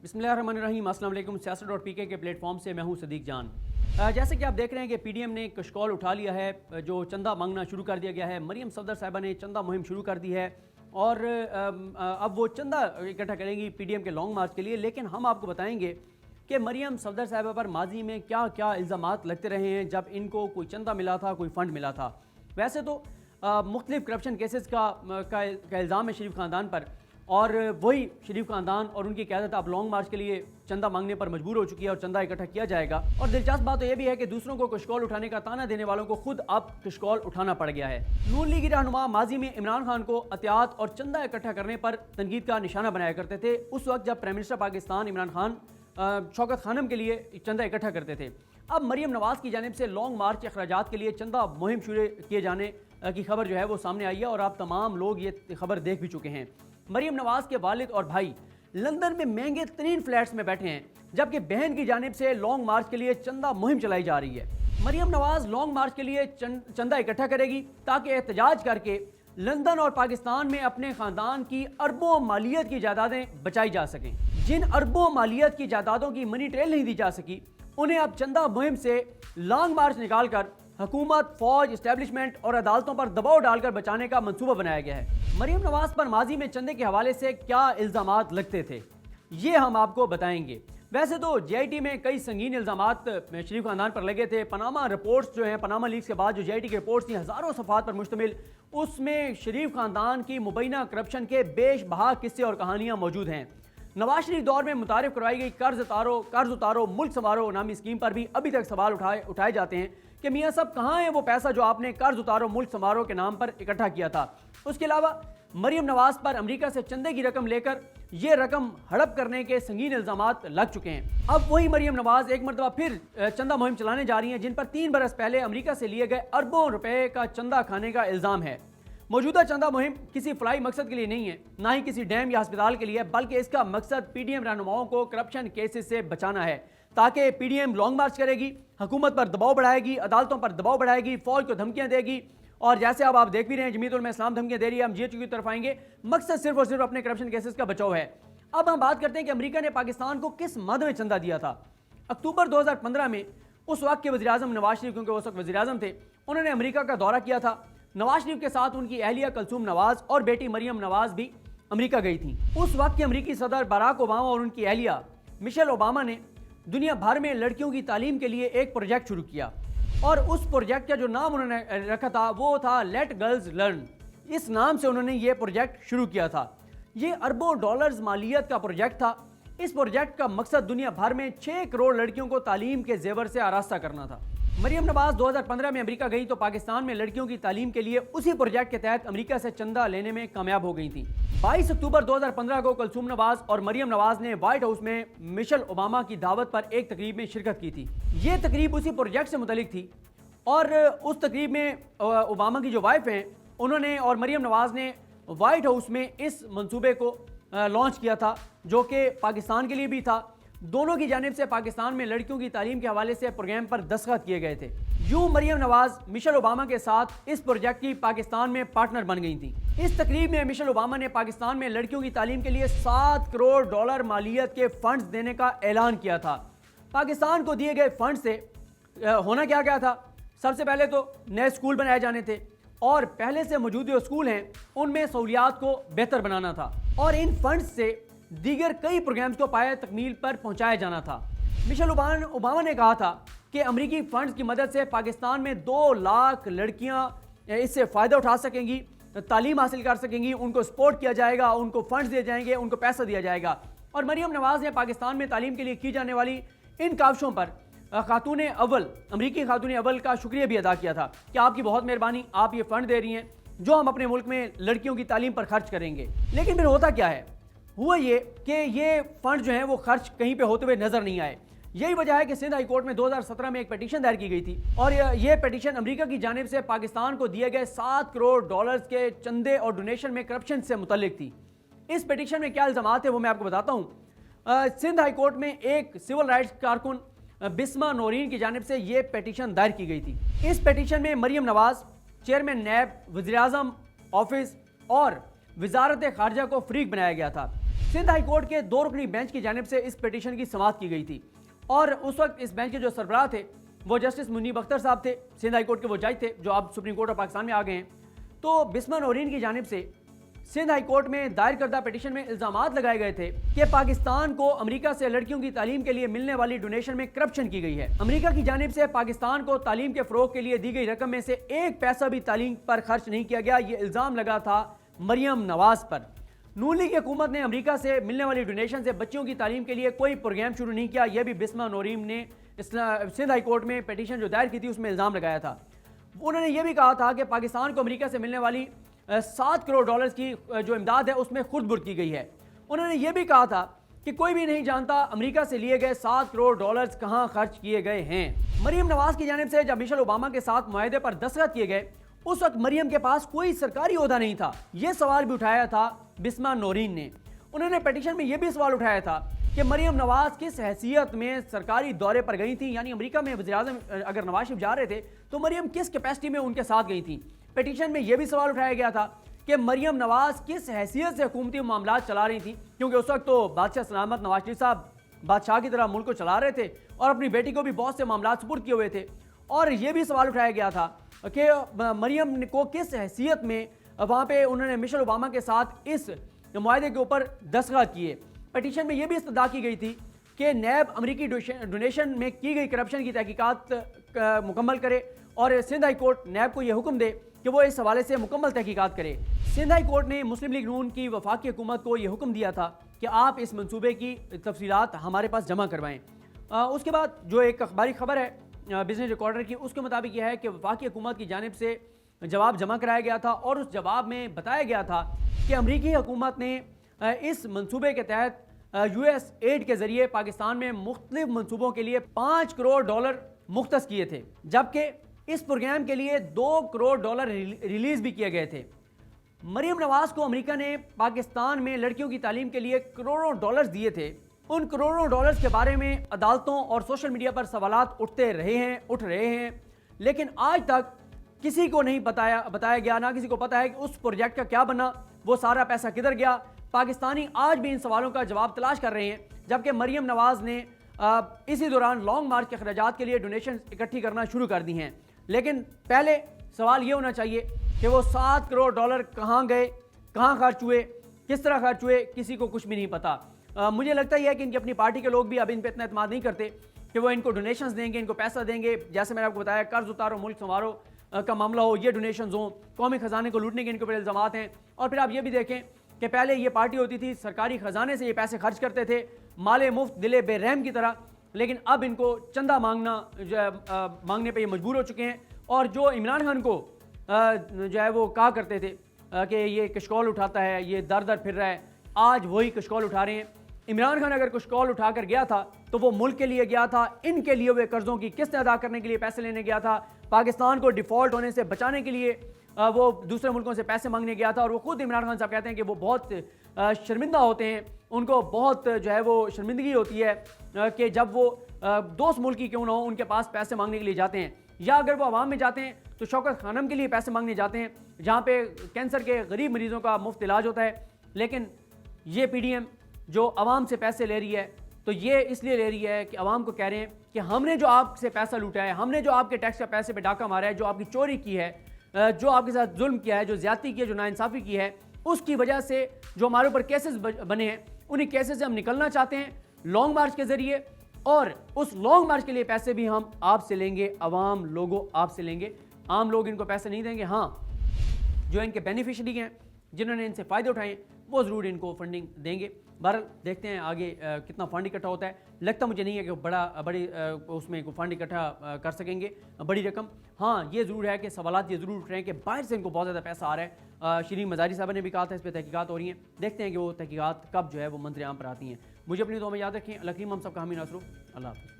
बिस्मिल्लाहिर्रहमानिर्रहीम। अस्सलाम वालेकुम। सियासत.pk के प्लेटफॉर्म से मैं हूं सदीक जान। जैसे कि आप देख रहे हैं कि पीडीएम ने कशकौल उठा लिया है, जो चंदा मांगना शुरू कर दिया गया है। मरियम सफदर साहिबा ने चंदा मुहिम शुरू कर दी है और अब वो चंदा इकट्ठा करेंगी पीडीएम के लॉन्ग मार्च के लिए। लेकिन हम आपको बताएंगे कि मरियम सफदर साहिबा पर माजी में क्या क्या इल्ज़ामात लगते रहे हैं जब इनको कोई चंदा मिला था, कोई फ़ंड मिला था। वैसे तो मुख्तलिफ करप्शन केसेस का इल्ज़ाम है शरीफ ख़ानदान पर, और वही शरीफ ख़ानदान और उनकी क़यादत अब लॉन्ग मार्च के लिए चंदा मांगने पर मजबूर हो चुकी है और चंदा इकट्ठा किया जाएगा। और दिलचस्प बात तो यह भी है कि दूसरों को कशकौल उठाने का ताना देने वालों को खुद अब कशकौल उठाना पड़ गया है। नून लीगी रहनुमा माजी में इमरान खान को अतियात और चंदा इकट्ठा करने पर तनकीद का निशाना बनाया करते थे, उस वक्त जब प्राइम मिनिस्टर पाकिस्तान इमरान खान शौकत खानम के लिए चंदा इकट्ठा करते थे। अब मरियम नवाज़ की जानिब से लॉन्ग मार्च अखराजात के लिए चंदा मुहिम शुरू किए जाने की खबर जो है वो सामने आई है और आप तमाम लोग ये खबर देख भी चुके हैं। मरियम नवाज़ के वालिद और भाई लंदन में महंगे तरीन फ्लैट्स में बैठे हैं, जबकि बहन की जानिब से लॉन्ग मार्च के लिए चंदा मुहिम चलाई जा रही है। मरियम नवाज़ लॉन्ग मार्च के लिए चंदा इकट्ठा करेगी ताकि एहतजाज करके लंदन और पाकिस्तान में अपने ख़ानदान की अरबों मालियत की जायदादें बचाई जा सकें। जिन अरबों मालियत की जायदादों की मनी ट्रेल नहीं दी जा सकी, उन्हें अब चंदा मुहिम से लॉन्ग मार्च निकाल कर हुकूमत, फौज, इस्टेब्लिशमेंट और अदालतों पर दबाव डालकर बचाने का मंसूबा बनाया गया है। मरियम नवाज़ पर माजी में चंदे के हवाले से क्या इल्ज़ामात लगते थे, ये हम आपको बताएंगे। वैसे तो जेआईटी में कई संगीन इल्ज़ामात शरीफ ख़ानदान पर लगे थे। पनामा रिपोर्ट्स जो हैं, पनामा लीक्स के बाद जो जेआईटी की रिपोर्ट्स थी हज़ारों सफ़ात पर मुश्तमिल, उसमें शरीफ ख़ानदान की मुबैना करप्शन के बेशबहा किस्से और कहानियाँ मौजूद हैं। नवाज शरीफ दौर में मुतारिफ करवाई गई कर्ज उतारो मुल्क संवारो नामी स्कीम पर भी अभी तक सवाल उठाए जाते हैं कि मियाँ साहब कहाँ है वो पैसा जो आपने कर्ज उतारो मुल्क संवारो के नाम पर इकट्ठा किया था। उसके अलावा मरियम नवाज़ पर अमेरिका से चंदे की रकम लेकर ये रकम हड़प करने के संगीन इल्ज़ामात लग चुके हैं। अब वही मरियम नवाज़ एक मरतबा फिर चंदा मुहिम चलाने जा रही हैं, जिन पर 3 बरस पहले अमेरिका से लिए गए अरबों रुपए का चंदा खाने का इल्ज़ाम है। मौजूदा चंदा मुहिम किसी फलाई मकसद के लिए नहीं है, ना ही किसी डैम या अस्पताल के लिए, बल्कि इसका मकसद पीडीएम रहनुमाओं को करप्शन केसेस से बचाना है, ताकि पीडीएम लॉन्ग मार्च करेगी, हुकूमत पर दबाव बढ़ाएगी, अदालतों पर दबाव बढ़ाएगी, फौज को धमकियां देगी। और जैसे अब आप देख भी रहे हैं जमीयत उलमा इस्लाम धमकियां दे रही है, हम जीएचओ की तरफ आएंगे। मकसद सिर्फ और सिर्फ अपने करप्शन केसेस का बचाव है। अब हम बात करते हैं कि अमेरिका ने पाकिस्तान को किस मद में चंदा दिया था। अक्टूबर 2015 में उस वक्त के वज़ीर आज़म नवाज शरीफ, क्योंकि उस वक्त वज़ीर आज़म थे, उन्होंने अमेरिका का दौरा किया था। नवाज शरीफ के साथ उनकी अहलिया कलसूम नवाज और बेटी मरियम नवाज भी अमेरिका गई थी। उस वक्त के अमेरिकी सदर बराक ओबामा और उनकी अहलिया मिशेल ओबामा ने दुनिया भर में लड़कियों की तालीम के लिए एक प्रोजेक्ट शुरू किया, और उस प्रोजेक्ट का जो नाम उन्होंने रखा था वो था लेट गर्ल्स लर्न। इस नाम से उन्होंने ये प्रोजेक्ट शुरू किया था। ये अरबों डॉलर्स मालियत का प्रोजेक्ट था। इस प्रोजेक्ट का मकसद दुनिया भर में 6 करोड़ लड़कियों को तालीम के जेवर से आरास्ता करना था। मरियम नवाज़ 2015 में अमेरिका गई तो पाकिस्तान में लड़कियों की तालीम के लिए उसी प्रोजेक्ट के तहत अमेरिका से चंदा लेने में कामयाब हो गई थी। 22 अक्टूबर 2015 को कलसूम नवाज और मरियम नवाज ने व्हाइट हाउस में मिशेल ओबामा की दावत पर एक तकरीब में शिरकत की थी। ये तकरीब उसी प्रोजेक्ट से मुतलिक थी, और उस तकरीब में ओबामा की जो वाइफ हैं उन्होंने और मरियम नवाज ने व्हाइट हाउस में इस मंसूबे को लॉन्च किया था, जो कि पाकिस्तान के लिए भी था। दोनों की जानिब से पाकिस्तान में लड़कियों की तालीम के हवाले से प्रोग्राम पर दस्तखत किए गए थे। यूं मरियम नवाज मिशेल ओबामा के साथ इस प्रोजेक्ट की पाकिस्तान में पार्टनर बन गई थी। इस तकरीब में मिशेल ओबामा ने पाकिस्तान में लड़कियों की तालीम के लिए 7 करोड़ डॉलर मालियत के फंड्स देने का ऐलान किया था। पाकिस्तान को दिए गए फंड से होना क्या क्या था? सबसे पहले तो नए स्कूल बनाए जाने थे, और पहले से मौजूद जो स्कूल हैं उनमें सहूलियात को बेहतर बनाना था, और इन फंड्स से दीगर कई प्रोग्राम्स को पाया तकमील पर पहुंचाया जाना था। मिशेल ओबामा ने कहा था कि अमरीकी फंड्स की मदद से पाकिस्तान में 2 लाख लड़कियां इससे फ़ायदा उठा सकेंगी, तालीम हासिल कर सकेंगी, उनको सपोर्ट किया जाएगा, उनको फंड्स दिए जाएंगे, उनको पैसा दिया जाएगा। और मरियम नवाज़ ने पाकिस्तान में तालीम के लिए की जाने वाली इन काविशों पर अमरीकी खातून अव्वल का शुक्रिया भी अदा किया था कि आपकी बहुत मेहरबानी, आप ये फ़ंड दे रही हैं जो हम अपने मुल्क में लड़कियों की तालीम पर खर्च करेंगे। लेकिन फिर होता क्या है? हुआ ये कि ये फंड जो हैं वो खर्च कहीं पे होते हुए नजर नहीं आए। यही वजह है कि सिंध हाई कोर्ट में 2017 में एक पिटीशन दायर की गई थी, और ये पिटीशन अमेरिका की जानिब से पाकिस्तान को दिए गए 7 करोड़ डॉलर्स के चंदे और डोनेशन में करप्शन से मुतल्लिक थी। इस पिटीशन में क्या इल्ज़ामात है वो मैं आपको बताता हूँ। सिंध हाई कोर्ट में एक सिविल राइट्स कारकुन बिस्मा नौरीन की जानिब से ये पिटीशन दायर की गई थी। इस पिटीशन में मरियम नवाज, चेयरमैन नैब, वज़ीर आज़म ऑफिस और वजारत खारजा को फरीक बनाया गया था। سندھ ہائی کورٹ کے 2 رکنی بینچ کی جانب سے اس پیٹیشن کی سماعت کی گئی تھی اور اس وقت اس بینچ کے جو سربراہ تھے وہ جسٹس منیب اختر صاحب تھے، سندھ ہائی کورٹ کے وہ جج تھے جو اب سپریم کورٹ آف پاکستان میں آ گئے ہیں۔ تو بسمہ نورین کی جانب سے سندھ ہائی کورٹ میں دائر کردہ پیٹیشن میں الزامات لگائے گئے تھے کہ پاکستان کو امریکہ سے لڑکیوں کی تعلیم کے لیے ملنے والی ڈونیشن میں کرپشن کی گئی ہے۔ امریکہ کی جانب سے پاکستان کو تعلیم کے فروغ کے لیے دی گئی رقم میں سے 1 پیسہ بھی تعلیم پر خرچ نہیں کیا گیا، یہ الزام لگا تھا مریم نواز پر۔ نون لیگ حکومت نے امریکہ سے ملنے والی ڈونیشن سے بچیوں کی تعلیم کے لیے کوئی پروگرام شروع نہیں کیا، یہ بھی بسمہ نورین نے سندھ ہائی کورٹ میں پیٹیشن جو دائر کی تھی اس میں الزام لگایا تھا۔ انہوں نے یہ بھی کہا تھا کہ پاکستان کو امریکہ سے ملنے والی 7 کروڑ ڈالرز کی جو امداد ہے اس میں خرد برد کی گئی ہے۔ انہوں نے یہ بھی کہا تھا کہ کوئی بھی نہیں جانتا امریکہ سے لیے گئے 7 کروڑ ڈالرز کہاں خرچ کیے گئے ہیں۔ مریم نواز کی جانب سے جب مشیل اوباما کے ساتھ معاہدے پر دستخط کیے گئے اس وقت مریم کے پاس کوئی سرکاری عہدہ نہیں تھا، یہ سوال بھی اٹھایا تھا بسمہ نورین نے۔ انہوں نے پیٹیشن میں یہ بھی سوال اٹھایا تھا کہ مریم نواز کس حیثیت میں سرکاری دورے پر گئی تھیں، یعنی امریکہ میں وزیر اعظم اگر نواز شریف جا رہے تھے تو مریم کس کیپیسٹی میں ان کے ساتھ گئی تھیں۔ پیٹیشن میں یہ بھی سوال اٹھایا گیا تھا کہ مریم نواز کس حیثیت سے حکومتی معاملات چلا رہی تھیں، کیونکہ اس وقت تو بادشاہ سلامت نواز شریف صاحب بادشاہ کی طرح ملک کو چلا رہے تھے اور اپنی بیٹی کو بھی بہت سے معاملات سپرد کیے ہوئے تھے۔ اور یہ بھی سوال اٹھایا گیا تھا کہ مریم کو کس حیثیت میں وہاں پہ انہوں نے مشیل اوباما کے ساتھ اس معاہدے کے اوپر دستخط کیے۔ پیٹیشن میں یہ بھی استدعا کی گئی تھی کہ نیب امریکی ڈونیشن میں کی گئی کرپشن کی تحقیقات مکمل کرے اور سندھ ہائی کورٹ نیب کو یہ حکم دے کہ وہ اس حوالے سے مکمل تحقیقات کرے۔ سندھ ہائی کورٹ نے مسلم لیگ نون کی وفاقی حکومت کو یہ حکم دیا تھا کہ آپ اس منصوبے کی تفصیلات ہمارے پاس جمع کروائیں۔ اس کے بعد جو ایک اخباری خبر ہے بزنس ریکارڈر کی، اس کے مطابق یہ ہے کہ وفاقی حکومت کی جانب سے جواب جمع کرایا گیا تھا اور اس جواب میں بتایا گیا تھا کہ امریکی حکومت نے اس منصوبے کے تحت یو ایس ایڈ کے ذریعے پاکستان میں مختلف منصوبوں کے لیے 5 کروڑ ڈالر مختص کیے تھے، جبکہ اس پروگرام کے لیے 2 کروڑ ڈالر ریلیز بھی کیے گئے تھے۔ مریم نواز کو امریکہ نے پاکستان میں لڑکیوں کی تعلیم کے لیے کروڑوں ڈالرز دیے تھے۔ ان کروڑوں ڈالرز کے بارے میں عدالتوں اور سوشل میڈیا پر سوالات اٹھ رہے ہیں، لیکن آج تک کسی کو نہیں بتایا گیا، نہ کسی کو پتا ہے کہ اس پروجیکٹ کا کیا بنا، وہ سارا پیسہ کدھر گیا۔ پاکستانی آج بھی ان سوالوں کا جواب تلاش کر رہے ہیں، جبکہ مریم نواز نے اسی دوران لانگ مارچ کے اخراجات کے لیے ڈونیشن اکٹھی کرنا شروع کر دی ہیں۔ لیکن پہلے سوال یہ ہونا چاہیے کہ وہ 7 کروڑ ڈالر کہاں گئے، کہاں خرچ ہوئے، کس طرح خرچ ہوئے، کسی کو کچھ بھی نہیں پتا۔ مجھے لگتا ہے کہ ان کی اپنی پارٹی کے لوگ بھی اب ان پہ اتنا اعتماد نہیں کرتے کہ وہ ان کو ڈونیشنز دیں گے، ان کو پیسہ دیں گے۔ جیسے میں نے آپ کو بتایا قرض اتارو ملک سنوارو کا معاملہ ہو، یہ ڈونیشنز ہوں، قومی خزانے کو لوٹنے کے ان کے اوپر الزامات ہیں۔ اور پھر آپ یہ بھی دیکھیں کہ پہلے یہ پارٹی ہوتی تھی سرکاری خزانے سے یہ پیسے خرچ کرتے تھے مال مفت دل بے رحم کی طرح، لیکن اب ان کو چندہ مانگنے پہ یہ مجبور ہو چکے ہیں۔ اور جو عمران خان کو جو ہے وہ کہا کرتے تھے کہ یہ کشکول اٹھاتا ہے، یہ در در پھر رہا ہے، آج وہی کشکول اٹھا رہے ہیں۔ عمران خان اگر کشکول اٹھا کر گیا تھا تو وہ ملک کے لیے گیا تھا، ان کے لیے ہوئے قرضوں کی قسط ادا کرنے کے لیے پیسے لینے گیا تھا، پاکستان کو ڈیفالٹ ہونے سے بچانے کے لیے وہ دوسرے ملکوں سے پیسے مانگنے گیا تھا۔ اور وہ خود عمران خان صاحب کہتے ہیں کہ وہ بہت شرمندہ ہوتے ہیں، ان کو بہت جو ہے وہ شرمندگی ہوتی ہے کہ جب وہ دوست ملک کی کیوں نہ ہو ان کے پاس پیسے مانگنے کے لیے جاتے ہیں، یا اگر وہ عوام میں جاتے ہیں تو شوکت خانم کے لیے پیسے مانگنے جاتے ہیں جہاں پہ کینسر کے غریب مریضوں کا مفت علاج ہوتا ہے۔ لیکن یہ پی ڈی ایم جو عوام سے پیسے لے رہی ہے تو یہ اس لیے لے رہی ہے کہ عوام کو کہہ رہے ہیں کہ ہم نے جو آپ سے پیسہ لوٹا ہے، ہم نے جو آپ کے ٹیکس کا پیسے پہ ڈاکہ مارا ہے، جو آپ کی چوری کی ہے، جو آپ کے ساتھ ظلم کیا ہے، جو زیادتی کی ہے، جو ناانصافی کی ہے، اس کی وجہ سے جو ہمارے اوپر کیسز بنے ہیں انہی کیسز سے ہم نکلنا چاہتے ہیں لانگ مارچ کے ذریعے، اور اس لانگ مارچ کے لیے پیسے بھی ہم آپ سے لیں گے، عوام لوگوں آپ سے لیں گے، عام لوگ ان کو پیسے نہیں دیں گے۔ ہاں جو ان کے بینیفیشری ہیں، جنہوں نے ان سے فائدے اٹھائے وہ ضرور ان کو فنڈنگ دیں گے۔ بہرحال دیکھتے ہیں آگے کتنا فنڈ اکٹھا ہوتا ہے۔ لگتا مجھے نہیں ہے کہ بڑی اس میں فنڈ اکٹھا کر سکیں گے بڑی رقم۔ ہاں یہ ضرور ہے کہ سوالات یہ ضرور اٹھ رہے ہیں کہ باہر سے ان کو بہت زیادہ پیسہ آ رہا ہے۔ شرین مزاری صاحب نے بھی کہا تھا اس پہ تحقیقات ہو رہی ہیں، دیکھتے ہیں کہ وہ تحقیقات کب جو ہے وہ منظر عام پر آتی ہیں۔ مجھے اپنی دعا میں یاد رکھیں۔ اللہ کریم ہم سب کا حامی ناصر ہو۔ اللہ حافظ۔